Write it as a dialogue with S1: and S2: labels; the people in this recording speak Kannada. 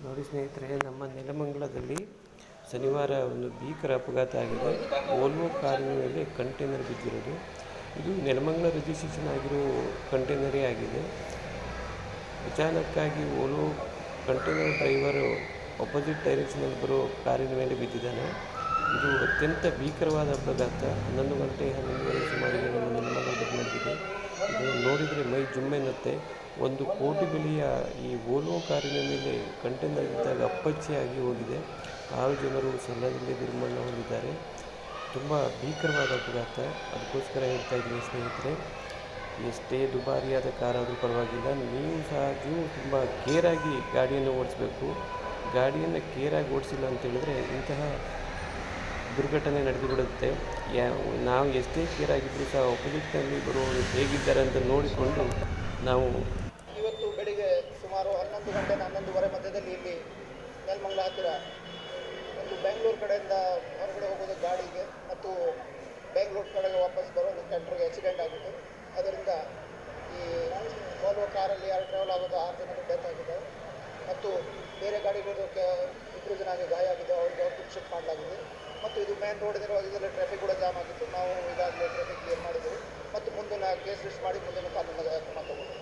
S1: ನೋಡಿ ಸ್ನೇಹಿತರೆ, ನಮ್ಮ ನೆಲಮಂಗಲದಲ್ಲಿ ಶನಿವಾರ ಒಂದು ಭೀಕರ ಅಪಘಾತ ಆಗಿದೆ. ವೋಲ್ವೋ ಕಾರಿನ ಮೇಲೆ ಕಂಟೈನರ್ ಬಿದ್ದಿರೋದು. ಇದು ನೆಲಮಂಗಲ ರಿಜಿಸ್ಟ್ರೇಷನ್ ಆಗಿರೋ ಕಂಟೈನರೇ ಆಗಿದೆ. ಅಚಾನಕ್ಕಾಗಿ ವೋಲ್ವೋ ಕಂಟೈನರ್ ಡ್ರೈವರು ಅಪೋಸಿಟ್ ಡೈರೆಕ್ಷನಲ್ಲಿ ಬರೋ ಕಾರಿನ ಮೇಲೆ ಬಿದ್ದಿದ್ದಾನೆ. ಇದು ಅತ್ಯಂತ ಭೀಕರವಾದ ಅಪಘಾತ. 11 ಗಂಟೆ ಸುಮಾರಿಗೆ ನಮ್ಮ ನೆಲಮಂಗಲದಲ್ಲಿ ನಡೆದಿದೆ. ಇದು ನೋಡಿದರೆ ಮೈ ಜುಮ್ಮೆನ್ನುತ್ತೆ. 1 ಕೋಟಿ ಬೆಲೆಯ ಈ ವೋಲ್ವೋ ಕಾರಿನ ಮೇಲೆ ಕಂಟೈನರ್ ಇದ್ದಾಗ ಅಪ್ಪಚ್ಚಿಯಾಗಿ ಹೋಗಿದೆ. 6 ಜನರು ಸ್ಥಳದಲ್ಲೇ ದುರ್ಮರಣ ಹೊಂದಿದ್ದಾರೆ. ತುಂಬ ಭೀಕರವಾದ ಅಪಘಾತ. ಅದಕ್ಕೋಸ್ಕರ ಹೇಳ್ತಾ ಇದ್ದೀನಿ ಸ್ನೇಹಿತರೆ, ಎಷ್ಟೇ ದುಬಾರಿಯಾದ ಕಾರಾದರೂ ಪರವಾಗಿಲ್ಲ, ನೀವು ತುಂಬ ಕೇರಾಗಿ ಗಾಡಿಯನ್ನು ಓಡಿಸಬೇಕು. ಗಾಡಿಯನ್ನು ಕೇರಾಗಿ ಓಡಿಸಿಲ್ಲ ಅಂತ ಹೇಳಿದ್ರೆ ಇಂತಹ ದುರ್ಘಟನೆ ನಡೆದುಬಿಡುತ್ತೆ. ನಾವು ಎಷ್ಟೇ ಕೇರಾಗಿದ್ದರೂ ಸಹ ಅಪೋಸಿಟ್ನಲ್ಲಿ ಬರುವವರು ಹೇಗಿದ್ದಾರೆ ಅಂತ ನೋಡಿಕೊಂಡು ನಾವು
S2: ಇವತ್ತು ಬೆಳಿಗ್ಗೆ ಸುಮಾರು 11 ಗಂಟೆ 11:30 ಮಧ್ಯದಲ್ಲಿ ಇಲ್ಲಿ ನೆಲಮಂಗಲ ಹತ್ತಿರ ಒಂದು ಬೆಂಗಳೂರು ಕಡೆಯಿಂದ ಹೊರಗಡೆ ಹೋಗೋದು ಗಾಡಿಗೆ ಮತ್ತು ಬೆಂಗಳೂರು ಕಡೆಗೆ ವಾಪಸ್ ಬರೋ ಒಂದು ಟ್ರ್ಯಾಕ್ಟರ್ಗೆ ಆಕ್ಸಿಡೆಂಟ್ ಆಗಿತ್ತು. ಅದರಿಂದ ಈ ವೋಲ್ವೋ ಕಾರಲ್ಲಿ ಯಾರು ಟ್ರಾವೆಲ್ ಆಗೋದು 6 ಜನರು ಡೆತ್ ಆಗಿದ್ದಾರೆ ಮತ್ತು ಬೇರೆ ಗಾಡಿಗಳಿಗೆ 2 ಜನರಿಗೆ ಗಾಯ ಆಗಿದೆ. ಅವರಿಗೆ ಶಿಫ್ಟ್ ಮಾಡಲಾಗಿದೆ ಮತ್ತು ಇದು ಮೇನ್ ರೋಡ್ ಇದರಲ್ಲಿ ಟ್ರಾಫಿಕ್ ಕೂಡ ಜಾಮ್ ಆಗಿತ್ತು. ನಾವು ಈಗಾಗಲೇ ಟ್ರಾಫಿಕ್ ಕ್ಲಿಯರ್ ಮಾಡಿದ್ದೀವಿ ಮತ್ತು ಮುಂದಿನ ಕೇಸ್ ಲಿಸ್ಟ್ ಮಾಡಿ ಮುಂದಿನ ಕಾನೂನು ಕ್ರಮ ತಗೊಂಡು